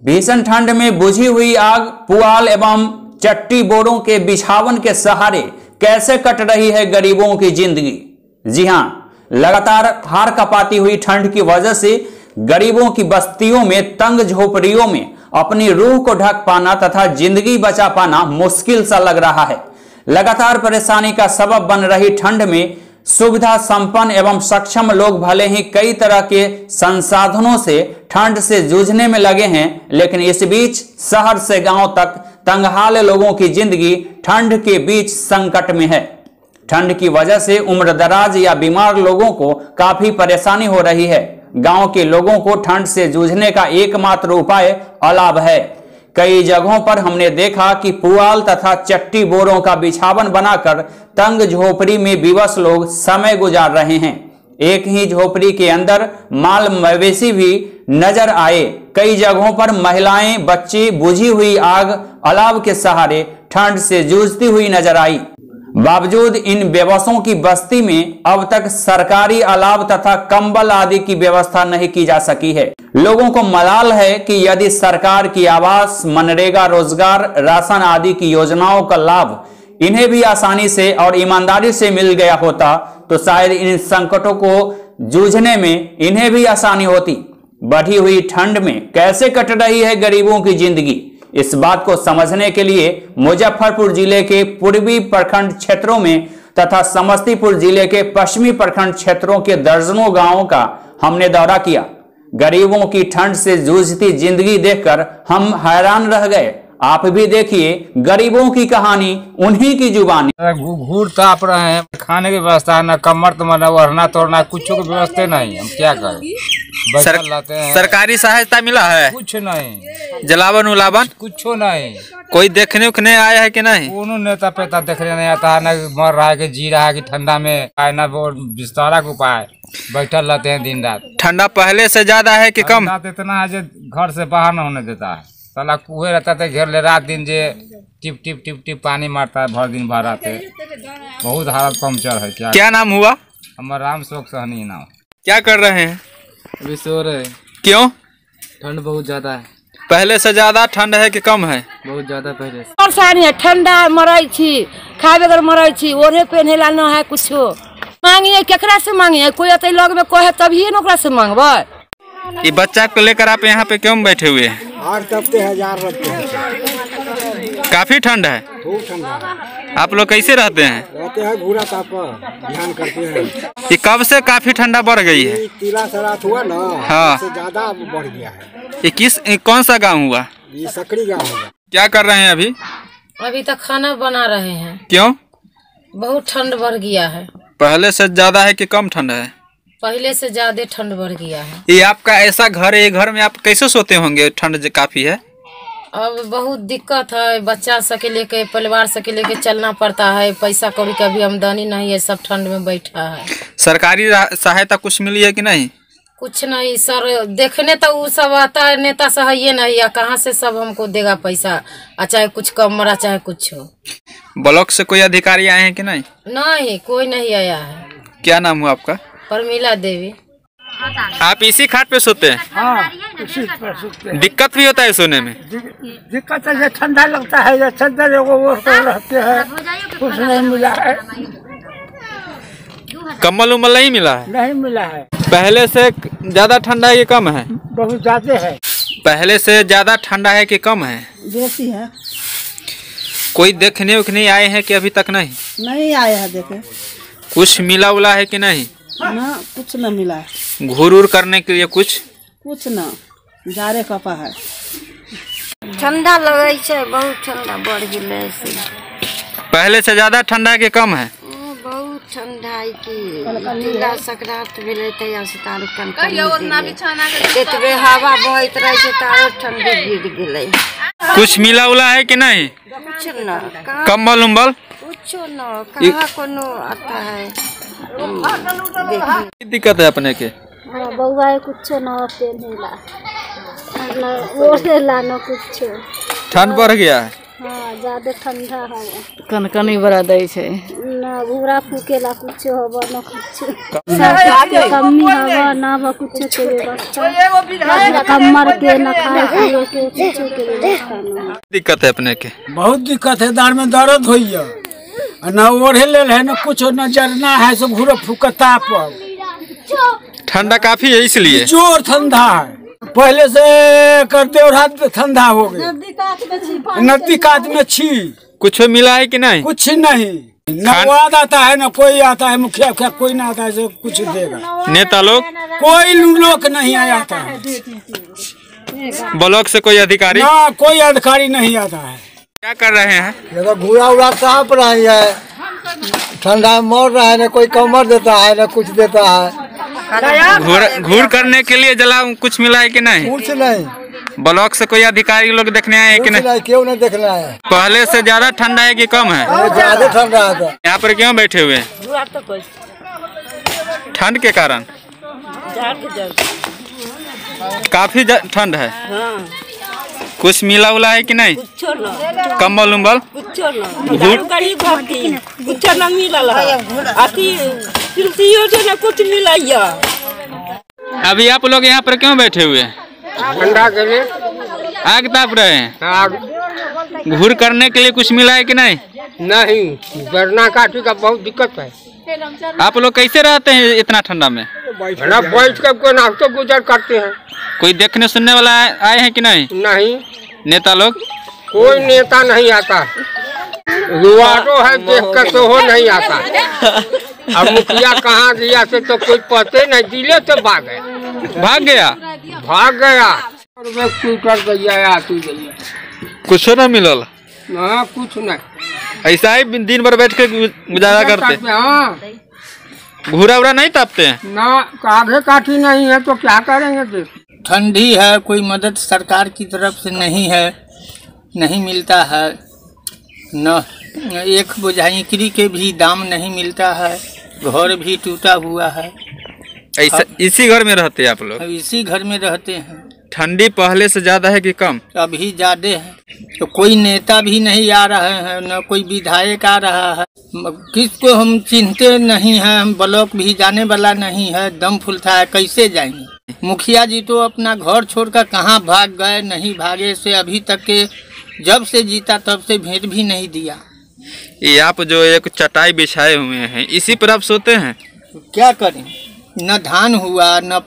भीषण ठंड में बुझी हुई आग पुआल एवं चट्टी बोरों के बिछावन के सहारे कैसे कट रही है गरीबों की जिंदगी। जी हां, लगातार हार कपाती हुई ठंड की वजह से गरीबों की बस्तियों में, तंग झोपड़ियों में अपनी रूह को ढक पाना तथा जिंदगी बचा पाना मुश्किल सा लग रहा है। लगातार परेशानी का सबब बन रही ठंड में सुविधा संपन्न एवं सक्षम लोग भले ही कई तरह के संसाधनों से ठंड से जूझने में लगे हैं, लेकिन इस बीच शहर से गांव तक तंगहाल लोगों की जिंदगी ठंड के बीच संकट में है। ठंड की वजह से उम्रदराज या बीमार लोगों को काफी परेशानी हो रही है। गांव के लोगों को ठंड से जूझने का एकमात्र उपाय अलाव है। कई जगहों पर हमने देखा कि पुआल तथा चट्टी बोरों का बिछावन बनाकर तंग झोपड़ी में विवश लोग समय गुजार रहे हैं। एक ही झोपड़ी के अंदर माल मवेशी भी नजर आए। कई जगहों पर महिलाएं, बच्चे बुझी हुई आग अलाव के सहारे ठंड से जूझती हुई नजर आई। बावजूद इन बेबसों की बस्ती में अब तक सरकारी अलाव तथा कंबल आदि की व्यवस्था नहीं की जा सकी है। लोगों को मलाल है कि यदि सरकार की आवास, मनरेगा, रोजगार, राशन आदि की योजनाओं का लाभ इन्हें भी आसानी से और ईमानदारी से मिल गया होता तो शायद इन संकटों को जूझने में इन्हें भी आसानी होती। बढ़ी हुई ठंड में कैसे कट रही है गरीबों की जिंदगी, इस बात को समझने के लिए मुजफ्फरपुर जिले के पूर्वी प्रखंड क्षेत्रों में तथा समस्तीपुर जिले के पश्चिमी प्रखंड क्षेत्रों के दर्जनों गांवों का हमने दौरा किया। गरीबों की ठंड से जूझती जिंदगी देखकर हम हैरान रह गए। आप भी देखिए गरीबों की कहानी, उन्हीं की जुबानी। घूर ताप रहे हैं, खाने की व्यवस्था है, न कमर तो न ओढ़ना तोड़ना, कुछ की व्यवस्था नहीं। हम क्या करें? सरकारी सहायता मिला है? कुछ नहीं। जलावन उलावन कुछ नहीं। कोई देखने उखने आया है कि नहीं? कोनो नेता पेता देखने नहीं आता है। न मर रहा है कि जी रहा है कि ठंडा में न वो बिस्तारा को पाए, बैठल रहते हैं दिन रात। ठंडा पहले से ज्यादा है कि कम? इतना है जो घर से बाहर न होने देता है। साला कुएं रहता था घेर ले, रात दिन जे टिप टिप टिप टिप पानी मारता है, भर दिन भर आते। बहुत हालत पंचर है। क्या नाम हुआ? हमारा राम शोक सहनी नाम। क्या कर रहे हैं? अभी सो रहे। क्यों? ठंड बहुत ज्यादा है। पहले से ज्यादा ठंड है कि कम है? बहुत ज्यादा पहले से। परेशानी है, ठंडा मरई छी, खाए बगैर मरई छी, ओढ़े पहने ला न है कुछो। मांगिए केकरा से मांगिए? कोई अतै लग में कहे तभी न ओकरा से मांगबै। ये बच्चा को लेकर आप यहाँ पे क्यों बैठे हुए हैं? काफी ठंड है। खूब ठंडा है। आप लोग कैसे रहते हैं? रहते हैं घूरा ताप ध्यान करते हैं। ये कब से काफी ठंडा बढ़ गई है? तीला सरात हुआ ना, हाँ, इससे ज्यादा बढ़ गया है। ये कौन सा गांव हुआ? ये सकरी गांव है। क्या कर रहे हैं अभी? अभी तक खाना बना रहे हैं। क्यों? बहुत ठंड बढ़ गया है। पहले से ज्यादा है कि कम ठंड है? पहले से ज्यादा ठंड बढ़ गया है। ये आपका ऐसा घर है, ये घर में आप कैसे सोते होंगे? ठंड काफी है। अब बहुत दिक्कत है, बच्चा सके लेके, परिवार सके लेके चलना पड़ता है। पैसा कौड़ी का भी आमदनी नहीं है, सब ठंड में बैठा है। सरकारी सहायता कुछ मिली है कि नहीं? कुछ नहीं सर, देखने तो वो सब आता है, नेता से है ये नहीं है, कहाँ से सब हमको देगा पैसा? चाहे कुछ कम मरा चाहे कुछ हो। ब्लॉक से कोई अधिकारी आए हैं कि नहीं? नहीं, कोई नहीं आया है। क्या नाम हुआ आपका? परमिला देवी। आप इसी खाट पे सोते हैं? हाँ, इसी पर सोते हैं। दिक्कत भी होता है सोने में? दिक्कत है, ठंडा लगता है, ठंडा वो रहते हैं, कुछ नहीं मिला है। कम्बल उम्बल नहीं मिला है? नहीं मिला है। पहले से ज्यादा ठंडा है कि कम है? बहुत ज्यादा है। पहले से ज्यादा ठंडा है कि कम है? जैसी है। कोई देखने उखने आए हैं कि अभी तक नहीं? नहीं आया है देखे। कुछ मिला उला है कि नहीं? ना, कुछ न मिला है। घूर उर करने के लिए कुछ न, जारे कपा है। ठंडा लगे छे, बहुत ठंडा बढ़ गए। पहले से ज्यादा ठंडा के कम है? बहुत ठंडा है कि तिला सकरात भेले तैयार से तारो हवा बहत रहे छे, तारो ठंडी गिर गेले। कुछ मिला उला है कि नहीं? कुछ न। कम्बल उम्बल कुछ न, कहाँ कोनो आता है। दिक्कत है अपने के? बउआ कुछ न पेनेला, ओढ़ेला न कुछ। ठंड बढ़ गया है? हाँ, ज्यादा ठंडा है। कनकनी बड़ा दै छे। ना, ना घूरा फूकेला कुछ होबो न कुछ सब कमी होबो ना बा कुछ के व्यवस्था कमर के न खाए पिए के कुछ के व्यवस्था न। दिक्कत है अपने के? बहुत दिक्कत है, दाढ़ में दर्द होइए, न ओढ़े ले है न कुछ, न जरना है, सब घूरा फूकता पर। ठंडा काफी है इसलिए? जोर ठंडा है, पहले से करते और हाथ ठंडा हो गए। नदी कात में छी कुछ मिला है कि नहीं? कुछ नहीं, न वाद आता है न कोई आता है, मुखिया उखिया कोई ना आता है जो कुछ देगा। नेता लोग? कोई लोग नहीं आता है, ब्लॉक से कोई अधिकारी? ना कोई अधिकारी नहीं आता है। क्या कर रहे हैं? ये तो घूरा उड़ा साफ रही है, ठंडा मर रहा है, न कोई कमर देता है न कुछ देता है। घूर करने के लिए जला कुछ मिला है कि नहीं? कुछ नहीं। ब्लॉक से कोई अधिकारी लोग देखने आए कि नहीं? क्यों नहीं देखना है? पहले से ज्यादा ठंडा है कि कम है? ज्यादा ठंडा है। यहाँ पर क्यों बैठे हुए हैं? ठंड के कारण? काफी ठंड है। कुछ मिला उला है कि नहीं? कम्बल उम्बल कुछ न मिला। अभी आप लोग यहाँ पर क्यों बैठे हुए हैं? ठंडा के लिए आग ताप रहे हैं। घूर करने के लिए कुछ मिला है कि नहीं? नहीं, जरना काटी का बहुत दिक्कत है। आप लोग कैसे रहते हैं इतना ठंडा में? बैठ कर कोई नाश्तो गुजर करते हैं। कोई देखने सुनने वाला आए हैं कि नहीं? नहीं। नेता लोग? कोई नेता नहीं आता, युवाओं है देख कर तो हो नहीं आता। अब मुखिया कहाँ गया से तो कोई पते नहीं, दिले से भाग गया। कुछ न मिलल? ना कुछ नहीं, ऐसा ही दिन भर बैठ के गुजारा करते? हाँ। घूरा उड़ा नहीं तापते हैं? ना, आगे काठी नहीं है तो क्या करेंगे? ठंडी है, कोई मदद सरकार की तरफ से नहीं है, नहीं मिलता है न। एक बोझाइकरी के भी दाम नहीं मिलता है, घर भी टूटा हुआ है। ऐसा इसी घर में रहते हैं आप लोग? इसी घर में रहते हैं। ठंडी पहले से ज्यादा है कि कम? अभी ज्यादा है, तो कोई नेता भी नहीं आ रहे हैं, न कोई विधायक आ रहा है, किसको हम चिन्हते नहीं हैं, हम ब्लॉक भी जाने वाला नहीं है, दम फुलता है, कैसे जाएंगे? मुखिया जी तो अपना घर छोड़कर कहाँ भाग गए, नहीं भागे से अभी तक के जब से जीता तब से भेंट भी नहीं दिया। ये आप जो एक चटाई बिछाए हुए हैं इसी पर आप सोते हैं? क्या करें, न धान हुआ न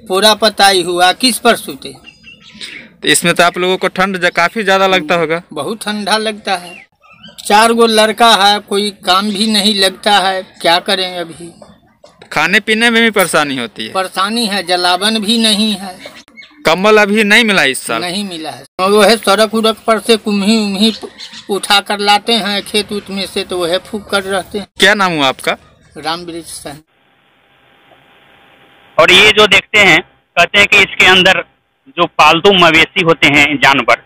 पूरा पताई हुआ, किस पर सोते? तो इसमें तो आप लोगों को ठंड काफी ज्यादा लगता होगा? बहुत ठंडा लगता है, 4 गो लड़का है, कोई काम भी नहीं लगता है, क्या करें? अभी खाने पीने में भी परेशानी होती है? परेशानी है, जलावन भी नहीं है। कम्बल अभी नहीं मिला इस साल? नहीं मिला है, वो है सड़क उड़क पर से कुम्ही उठा कर लाते हैं खेत उत में से, तो वह फूक कर रहते हैं। क्या नाम हुआ आपका? रामवृक्ष सैन। और ये जो देखते हैं, कहते हैं कि इसके अंदर जो पालतू मवेशी होते हैं जानवर,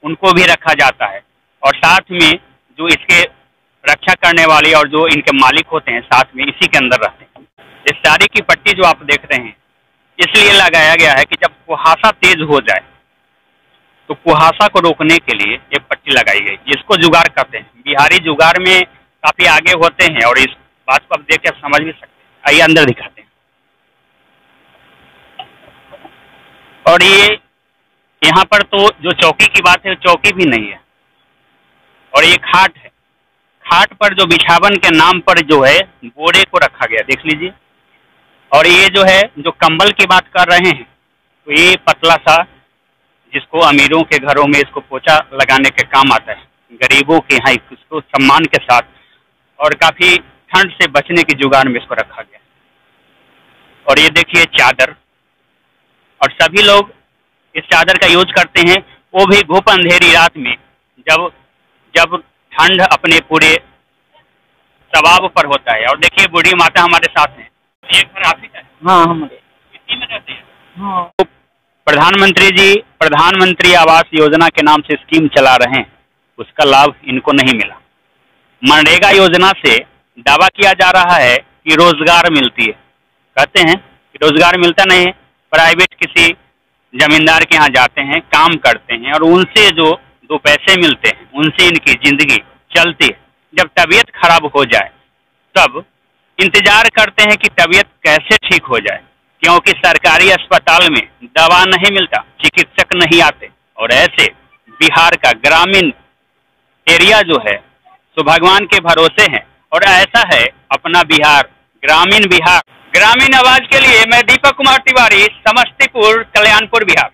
उनको भी रखा जाता है, और साथ में जो इसके रक्षा करने वाले और जो इनके मालिक होते हैं साथ में इसी के अंदर रहते हैं। इस सारी की पट्टी जो आप देख रहे हैं इसलिए लगाया गया है कि जब कुहासा तेज हो जाए तो कुहासा को रोकने के लिए एक पट्टी लगाई गई, जिसको जुगाड़ कहते हैं। बिहारी जुगाड़ में काफी आगे होते हैं और इस बात को आप देख कर समझ भी सकते हैं। आइए अंदर दिखाते हैं। और ये यहाँ पर तो जो चौकी की बात है, चौकी भी नहीं है, और ये खाट है। खाट पर जो बिछावन के नाम पर जो है बोरे को रखा गया, देख लीजिए। और ये जो है जो कंबल की बात कर रहे हैं, तो ये पतला सा, जिसको अमीरों के घरों में इसको पोछा लगाने के काम आता है, गरीबों के यहाँ इसको सम्मान के साथ और काफी ठंड से बचने की जुगाड़ में इसको रखा गया। और ये देखिए चादर, और सभी लोग इस चादर का यूज करते हैं, वो भी घुप अंधेरी रात में, जब ठंड अपने पूरे दबाव पर होता है। और देखिए बूढ़ी माता हमारे साथ हैं। ये घर आप ही का है? हाँ, हमारे इसी में रहते हैं। हाँ। तो प्रधानमंत्री जी प्रधानमंत्री आवास योजना के नाम से स्कीम चला रहे हैं, उसका लाभ इनको नहीं मिला। मनरेगा योजना से दावा किया जा रहा है कि रोजगार मिलती है, कहते हैं कि रोजगार मिलता नहीं है। प्राइवेट किसी जमींदार के यहाँ जाते हैं, काम करते हैं, और उनसे जो 2 पैसे मिलते हैं उनसे इनकी जिंदगी चलती है। जब तबीयत खराब हो जाए सब इंतजार करते हैं कि तबीयत कैसे ठीक हो जाए, क्योंकि सरकारी अस्पताल में दवा नहीं मिलता, चिकित्सक नहीं आते। और ऐसे बिहार का ग्रामीण एरिया जो है सो भगवान के भरोसे है। और ऐसा है अपना बिहार, ग्रामीण बिहार। ग्रामीण आवाज के लिए मैं दीपक कुमार तिवारी, समस्तीपुर, कल्याणपुर, बिहार।